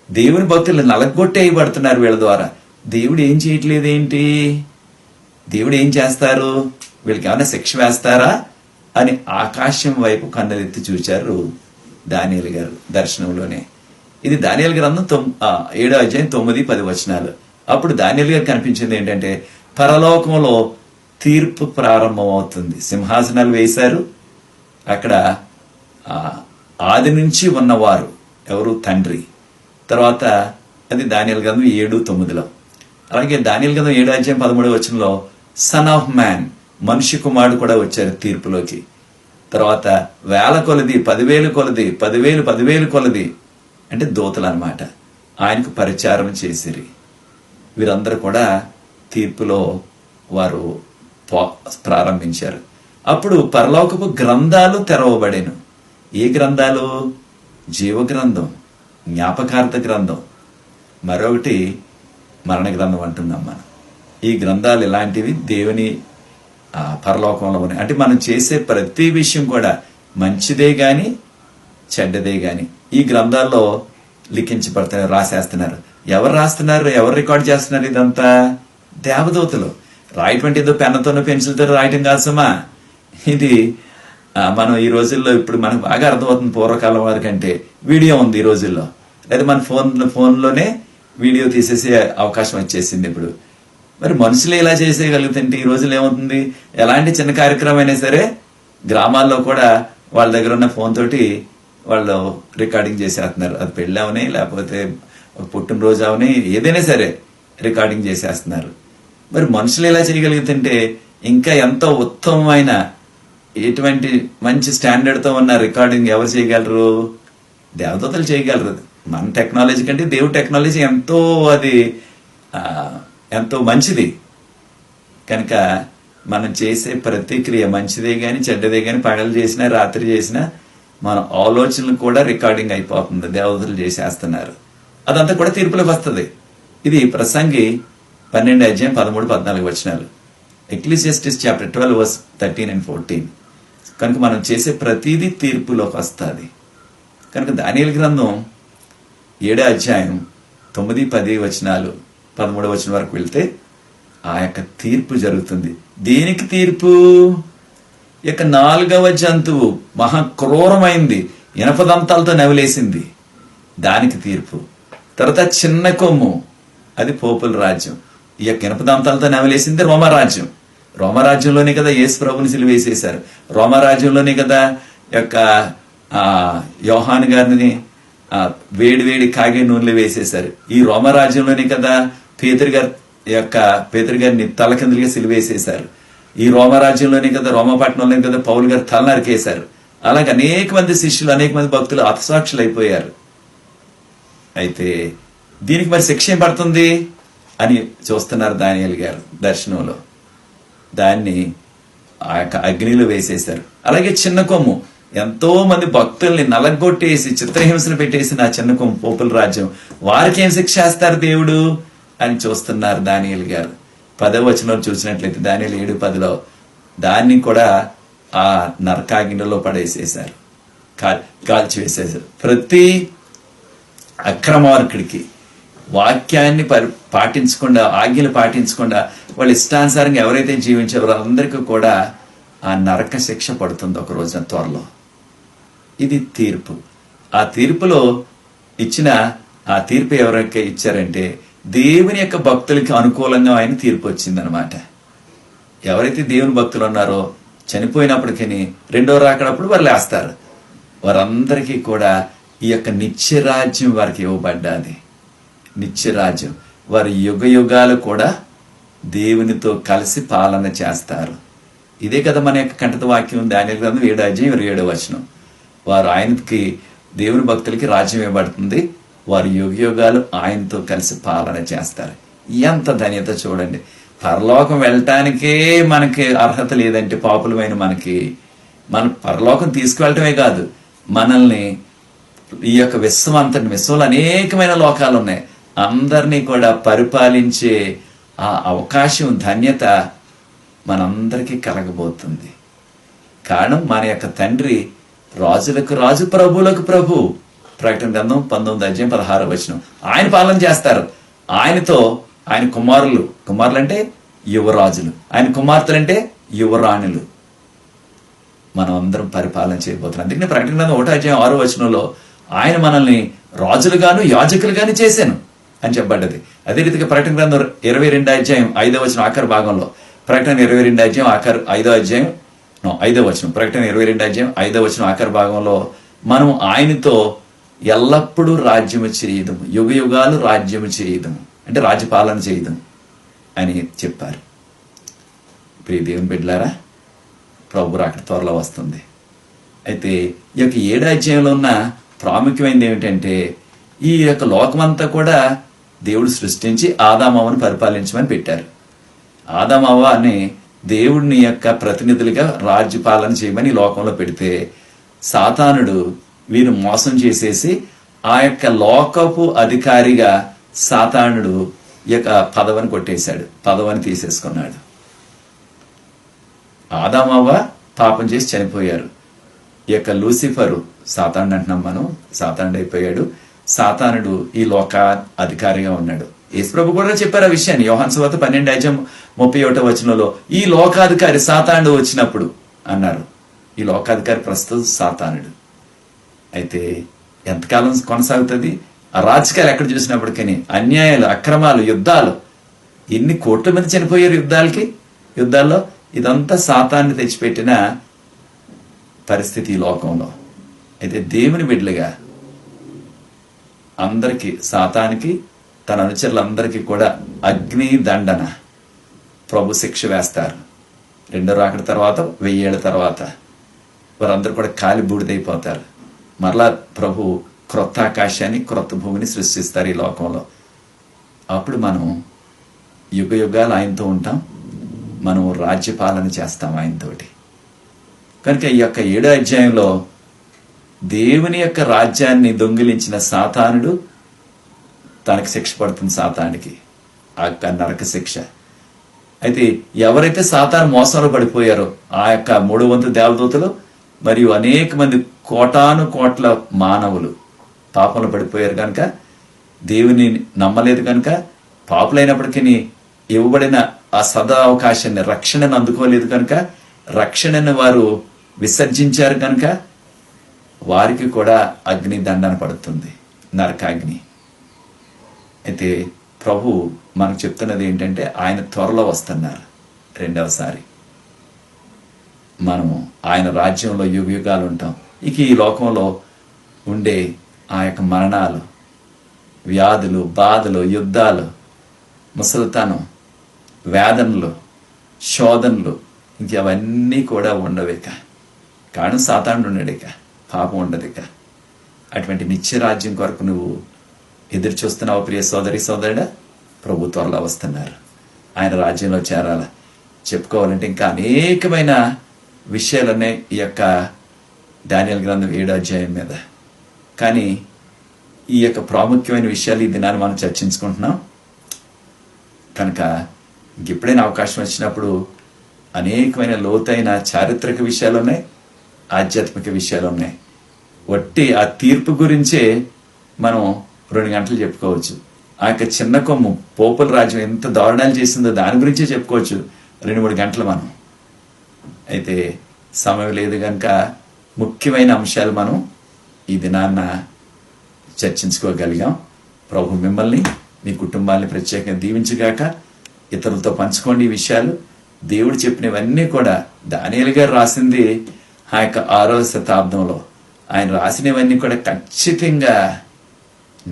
దేవుని భక్తులు నలగొట్టేయబడుతున్నారు వీళ్ళ ద్వారా. దేవుడు ఏం చేయట్లేదేంటి? దేవుడు ఏం చేస్తారు? వీళ్ళకి ఏమైనా శిక్ష వేస్తారా అని ఆకాశం వైపు కన్నులెత్తి చూచారు దానియేలు గారు దర్శనంలోనే. ఇది దానియేలు గ్రంథం 7:9-10 అప్పుడు దానియేలు గారు కనిపించింది ఏంటంటే పరలోకంలో తీర్పు ప్రారంభం అవుతుంది. సింహాసనాలు వేశారు. అక్కడ ఆది నుంచి ఉన్నవారు ఎవరు? తండ్రి. తర్వాత అది దానియేలు గ్రంథం 7:9. అలాగే దానియేలు గ్రంథం 7:13 సన్ ఆఫ్ మ్యాన్, మనిషి కుమారుడు కూడా వచ్చారు తీర్పులోకి. తర్వాత 1000 కొలది, 10,000 కొలది, 10,000 కొలది అంటే దూతలు అన్నమాట, ఆయనకు పరిచారం చేసిరి. వీరందరూ కూడా తీర్పులో వారు ప్రారంభించారు. అప్పుడు పరలోకపు గ్రంథాలు తెరవబడేను. ఏ గ్రంథాలు? జీవ గ్రంథం, జ్ఞాపకార్థ గ్రంథం, మరొకటి మరణ గ్రంథం అంటున్నాం మనం. ఈ గ్రంథాలు ఇలాంటివి దేవుని పరలోకంలో ఉన్నాయి. అంటే మనం చేసే ప్రతి విషయం కూడా మంచిదే గాని చెడ్డదే గాని ఈ గ్రంథాల్లో లిఖించబడుతున్నారు, రాసేస్తున్నారు. ఎవరు రాస్తున్నారు? ఎవరు రికార్డ్ చేస్తున్నారు? ఇదంతా దేవదూతలు. రాయటువంటి ఏదో పెన్నుతోనో పెన్సిల్తో రాయటం కాదు సుమా. ఇది మనం ఈ రోజుల్లో ఇప్పుడు మనకు బాగా అర్థమవుతుంది. పూర్వకాలం వారి కంటే వీడియో ఉంది ఈ రోజుల్లో. లేదా మన ఫోన్లోనే వీడియో తీసేసే అవకాశం వచ్చేసింది ఇప్పుడు. మరి మనుషులు ఇలా చేసేయగలుగుతుంటే ఈ రోజులు ఏమవుతుంది, ఎలాంటి చిన్న కార్యక్రమం అయినా సరే గ్రామాల్లో కూడా వాళ్ళ దగ్గర ఉన్న ఫోన్ తోటి వాళ్ళు రికార్డింగ్ చేసేస్తున్నారు. అది పెళ్ళి అవని, లేకపోతే పుట్టినరోజు అవని, ఏదైనా సరే రికార్డింగ్ చేసేస్తున్నారు. మరి మనుషులు ఇలా చేయగలుగుతుంటే ఇంకా ఎంతో ఉత్తమమైన ఎటువంటి మంచి స్టాండర్డ్ తో ఉన్న రికార్డింగ్ ఎవరు చేయగలరు? దేవదూతలు చేయగలరు. మన టెక్నాలజీ కంటే దేవుడి టెక్నాలజీ ఎంతో మంచిది. కనుక మనం చేసే ప్రతి క్రియ మంచిదే గాని చెడ్డదే గాని, పగలు చేసినా రాత్రి చేసినా మన ఆలోచనలు కూడా రికార్డింగ్ అయిపోతుంది, దేవదూతలు చేసేస్తున్నారు. అదంతా కూడా తీర్పులకు వస్తుంది. ఇది ప్రసంగి 12:13-14 ఎక్లీసియాస్టిస్ చాప్టర్ 12:13-14. కనుక మనం చేసే ప్రతిదీ తీర్పులోకి వస్తుంది. కనుక దానియేలు గ్రంథం 7:9-10, 13 వరకు వెళ్తే ఆ యొక్క తీర్పు జరుగుతుంది. దేనికి తీర్పు? ఇక 4వ జంతువు మహా క్రూరమైంది, ఇనపదంతాలతో నవిలేసింది, దానికి తీర్పు. తర్వాత చిన్న కొమ్ము, అది పోపుల రాజ్యం. ఈ యొక్క ఇనపదంతాలతో నవిలేసింది రోమరాజ్యం. రోమరాజ్యంలోనే కదా యేసు ప్రభుని సిలువేసేశారు. రోమరాజ్యంలోనే కదా యొక్క యోహాను గారిని వేడి కాగే నూనెలు వేసేశారు. ఈ రోమరాజ్యంలోనే కదా పేతురు గారిని తలకిందులుగా సిలువేసేశారు. ఈ రోమరాజ్యంలోనే కదా, రోమపట్నంలోనే కదా పౌలు గారు తల నరికేశారు. అలాగే అనేక మంది శిష్యులు, అనేక మంది భక్తులు హతసాక్షులు అయిపోయారు. అయితే దీనికి మరి శిక్ష ఏం పడుతుంది అని చూస్తున్నారు దానియేలు గారు దర్శనంలో. దాన్ని ఆ యొక్క అగ్నిలో వేసేశారు. అలాగే చిన్న కొమ్ము, ఎంతో మంది భక్తుల్ని నలగొట్టేసి చిత్రహింసలు పెట్టేసిన ఆ చిన్న కొమ్ము పోపుల రాజ్యం, వారికి ఏం శిక్ష వేస్తారు దేవుడు అని చూస్తున్నారు దానియేలు గారు. 10వ వచనంలో చూసినట్లయితే దానియేలు 7:10 దాన్ని కూడా ఆ నరకాగ్నిలో పడేసేశారు, కాల్చివేసేశారు. ప్రతి అక్రమార్కుడికి వాక్యాన్ని పాటించకుండా, ఆజ్ఞలు పాటించకుండా వాళ్ళ ఇష్టానుసారంగా ఎవరైతే జీవించారో అందరికీ కూడా ఆ నరక శిక్ష పడుతుంది ఒక రోజున త్వరలో. ఇది తీర్పు. ఆ తీర్పులో ఇచ్చిన ఆ తీర్పు ఎవరైతే ఇచ్చారంటే దేవుని యొక్క భక్తులకి అనుకూలంగా ఆయన తీర్పు వచ్చిందనమాట. ఎవరైతే దేవుని భక్తులు ఉన్నారో చనిపోయినప్పటికీ రెండో రాకడప్పుడు వారు లేస్తారు. వారందరికీ కూడా ఈ యొక్క నిత్యరాజ్యం వారికి ఇవ్వబడ్డాది. నిత్యరాజ్యం. వారి యుగాలు కూడా దేవునితో కలిసి పాలన చేస్తారు. ఇదే కదా మన యొక్క కంఠత వాక్యం. దానియేలు గ్రంథం 7:27. వారు ఆయనకి, దేవుని భక్తులకి రాజ్యం ఇవ్వబడుతుంది. వారు యుగాలు ఆయనతో కలిసి పాలన చేస్తారు. ఎంత ధన్యత చూడండి. పరలోకం వెళ్ళటానికే మనకి అర్హత లేదంటే పాపులమైన మన పరలోకం తీసుకువెళ్ళటమే కాదు, మనల్ని ఈ యొక్క విశ్వంలో అనేకమైన లోకాలు ఉన్నాయి, అందరినీ కూడా పరిపాలించే ఆ అవకాశం, ధన్యత మనందరికీ కలగబోతుంది. కారణం మన యొక్క తండ్రి రాజులకు రాజు, ప్రభువులకు ప్రభు. ప్రకటన గ్రంథం 19:16 ఆయన పాలన చేస్తారు. ఆయనతో ఆయన కుమారులు అంటే యువరాజులు, ఆయన కుమార్తెలు అంటే యువరాణులు, మనం అందరం పరిపాలన చేయబోతున్నాం. అందుకని ప్రకటన గ్రంథం 1:6 ఆయన మనల్ని రాజులుగాను యాజకులుగాను చేశాను అని చెప్పబడ్డది. అదే రీతిగా ప్రకటన గ్రంథం 22:5 ఆఖరి భాగంలో, ప్రకటన 22:5 ప్రకటన 22:5 ఆఖరి భాగంలో మనం ఆయనతో ఎల్లప్పుడూ రాజ్యము చేయదము, యుగాలు రాజ్యము చేయదము, అంటే రాజ్యపాలన చేయదము అని చెప్పారు. ప్రియ దేవుని బిడ్డలారా, ప్రభు రాకడ త్వరలో వస్తుంది. అయితే ఈ యొక్క 7వ అధ్యాయంలో ఉన్న ప్రాముఖ్యమైనది ఏమిటంటే, ఈ యొక్క లోకమంతా కూడా దేవుడు సృష్టించి ఆదామవ్వను పరిపాలించమని పెట్టారు. ఆదామవ్వ అని దేవుడిని యొక్క ప్రతినిధులుగా రాజ్యపాలన చేయమని లోకంలో పెడితే, సాతానుడు వీరు మోసం చేసేసి ఆ యొక్క లోకపు అధికారిగా సాతానుడు ఈ యొక్క పదవిని కొట్టేశాడు, పదవిని తీసేసుకున్నాడు. ఆదామవ్వ పాపం చేసి చనిపోయారు. ఈ యొక్క లూసిఫరు, సాతానుడు అంటున్నాం మనం, సాతానుడు అయిపోయాడు. సాతానుడు ఈ లోక అధికారిగా ఉన్నాడు. యేసుప్రభు కూడా చెప్పారు ఆ విషయాన్ని. యోహాను సువార్త 12:31 ఈ లోకాధికారి సాతానుడు వచ్చినప్పుడు అన్నారు. ఈ లోకాధికారి ప్రస్తుతం సాతానుడు. అయితే ఎంతకాలం కొనసాగుతుంది? అరాచకాలు ఎక్కడ చూసినప్పటికీ, అన్యాయాలు, అక్రమాలు, యుద్ధాలు, ఎన్ని కోట్ల మంది చనిపోయారు యుద్ధాల్లో. ఇదంతా సాతాన్ని తెచ్చిపెట్టిన పరిస్థితి ఈ లోకంలో. అయితే దేవుని బిడ్డలుగా అందరికీ, సాతానికి తన అనుచరులందరికీ కూడా అగ్ని దండన, ప్రభు శిక్ష వేస్తారు. రెండో రాకడ తర్వాత, 1000 ఏళ్ల తర్వాత వారందరూ కూడా కాలి బూడిదైపోతారు. మరలా ప్రభు క్రొత్త ఆకాశాన్ని, క్రొత్త భూమిని సృష్టిస్తారు ఈ లోకంలో. అప్పుడు మనం యుగ యుగాలు ఆయనతో ఉంటాం, మనం రాజ్యపాలన చేస్తాం ఆయనతోటి. కనుక ఈ యొక్క 7వ అధ్యాయంలో దేవుని యొక్క రాజ్యాన్ని దొంగిలించిన సాతానుడు, తనకి శిక్ష పడుతుంది, సాతానికి ఆ నరక శిక్ష. అయితే ఎవరైతే సాతాను మోసంలో పడిపోయారో ఆ యొక్క 3 వంతు దేవదూతలు మరియు అనేక మంది కోటాను కోట్ల మానవులు పాపంలో పడిపోయారు కనుక, దేవుని నమ్మలేదు కనుక, పాపులైనప్పటికీ ఇవ్వబడిన ఆ సదా అవకాశాన్ని, రక్షణను అందుకోలేదు కనుక, రక్షణను వారు విసర్జించారు కనుక వారికి కూడా అగ్ని దండన పడుతుంది, నరకాగ్ని. అయితే ప్రభు మనకు చెప్తున్నది ఏంటంటే, ఆయన త్వరలో వస్తున్నారు రెండవసారి. మనము ఆయన రాజ్యంలో యుగ యుగాలు ఉంటాం. ఇక ఈ లోకంలో ఉండే ఆ యొక్క మరణాలు, వ్యాధులు, బాధలు, యుద్ధాలు, ముసలితనం, వేదనలు, శోధనలు, ఇంకవన్నీ కూడా ఉండవిక. కారణం సాతానుడు ఉండడు, ఇక పాపం ఉండదు. ఇక అటువంటి నిత్యరాజ్యం కొరకు నువ్వు ఎదురు చూస్తున్నావు ప్రియ సోదరి సోదరుడా. ప్రభు త్వరలో వస్తున్నారు, ఆయన రాజ్యంలో చేరాల. చెప్పుకోవాలంటే ఇంకా అనేకమైన విషయాలున్నాయి ఈ యొక్క దానియేలు గ్రంథం 7వ అధ్యాయం మీద. కానీ ఈ యొక్క ప్రాముఖ్యమైన విషయాలు ఈ దినాన్ని మనం చర్చించుకుంటున్నాం కనుక, ఎప్పుడైనా అవకాశం వచ్చినప్పుడు అనేకమైన లోతైన చారిత్రక విషయాలు ఉన్నాయి, ఆధ్యాత్మిక విషయాలు ఉన్నాయి. వట్టి ఆ తీర్పు గురించే మనం 2 గంటలు చెప్పుకోవచ్చు. ఆ యొక్క చిన్న కొమ్ము పోపుల రాజ్యం ఎంత దారుణాలు చేసిందో దాని గురించే చెప్పుకోవచ్చు 2-3 గంటలు మనం. అయితే సమయం లేదు కనుక ముఖ్యమైన అంశాలు మనం ఈ దినాన్న చర్చించుకోగలిగాం. ప్రభు మిమ్మల్ని, మీ కుటుంబాన్ని ప్రత్యేకంగా దీవించుగాక. ఇతరులతో పంచుకోండి ఈ విషయాలు. దేవుడు చెప్పినవన్నీ కూడా దానియేలు గారు రాసింది ఆ యొక్క 6వ శతాబ్దంలో. ఆయన రాసినవన్నీ కూడా ఖచ్చితంగా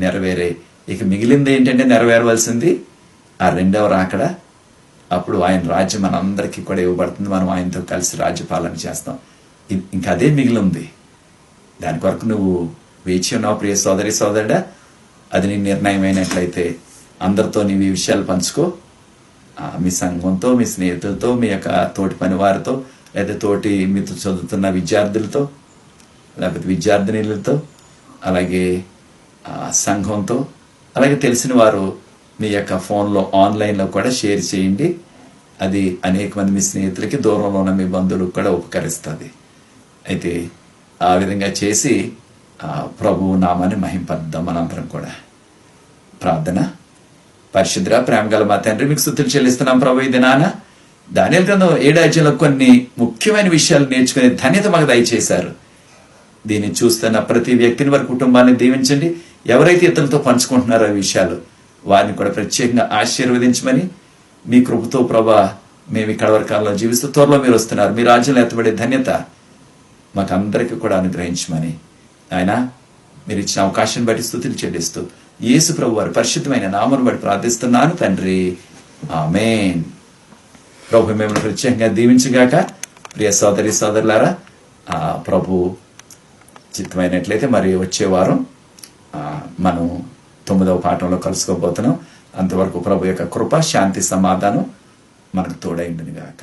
నెరవేరే. ఇక మిగిలింది ఏంటంటే నెరవేరవలసింది ఆ 2వ రాకడ. అప్పుడు ఆయన రాజ్యం మనందరికీ కూడా ఇవ్వబడుతుంది, మనం ఆయనతో కలిసి రాజ్యపాలన చేస్తాం. ఇంకా అదే మిగిలి ఉంది. దాని కొరకు నువ్వు వేచి ఉన్నావు ప్రియ సోదరి సోదరుడా. అది నీ నిర్ణయమైనట్లయితే అందరితో నీవు ఈ విషయాలు పంచుకో. మీ సంఘంతో, మీ స్నేహితులతో, మీ యొక్క తోటి పని వారితో, లేదా తోటి మీతో చదువుతున్న విద్యార్థులతో, లేకపోతే విద్యార్థినిలతో, అలాగే సంఘంతో, అలాగే తెలిసిన వారు మీ యొక్క ఫోన్లో, ఆన్లైన్లో కూడా షేర్ చేయండి. అది అనేక మంది మీ స్నేహితులకి, దూరంలో ఉన్న మీ బంధువులకు కూడా ఉపకరిస్తుంది. అయితే ఆ విధంగా చేసి ప్రభువు నామాన్ని మహింపద్దాం మనందరం కూడా. ప్రార్థన. పరిశుద్ధ ప్రేమగల మా తండ్రి, మీకు స్తుతులు చెల్లిస్తున్నాం ప్రభు. ఈ దినాన దానియేలు గ్రంథం 7వ అధ్యాయంలో కొన్ని ముఖ్యమైన విషయాలు నేర్చుకునే ధన్యత మాకు దయచేశారు. దీన్ని చూస్తున్న ప్రతి వ్యక్తిని, వారి కుటుంబాన్ని దీవించండి. ఎవరైతే ఇతరులతో పంచుకుంటున్నారో ఈ విషయాలు, వారిని కూడా ప్రత్యేకంగా ఆశీర్వదించమని, మీ కృపతో ప్రభా మేము ఈ కడవరకాలంలో జీవిస్తూ త్వరలో మీరు వస్తున్నారు, మీ రాజ్యంలో ఎత్తబడే ధన్యత మాకు అందరికీ కూడా అనుగ్రహించమని ఆయన మీరు ఇచ్చిన అవకాశాన్ని బట్టి స్తుతులు చెల్లిస్తూ యేసు ప్రభు వారి పరిశుద్ధమైన నామమును బట్టి ప్రార్థిస్తున్నాను తండ్రి, ఆమేన్. ప్రభు మిమ్మల్ని ప్రత్యేకంగా దీవించుగాక. ప్రియ సోదరి సోదరులారా, ప్రభు చిత్తమైనట్లయితే మరి వచ్చే వారం మనం 9వ పాఠంలో కలుసుకోబోతున్నాం. అంతవరకు ప్రభు యొక్క కృప, శాంతి, సమాధానం మనకు తోడైండును గాక.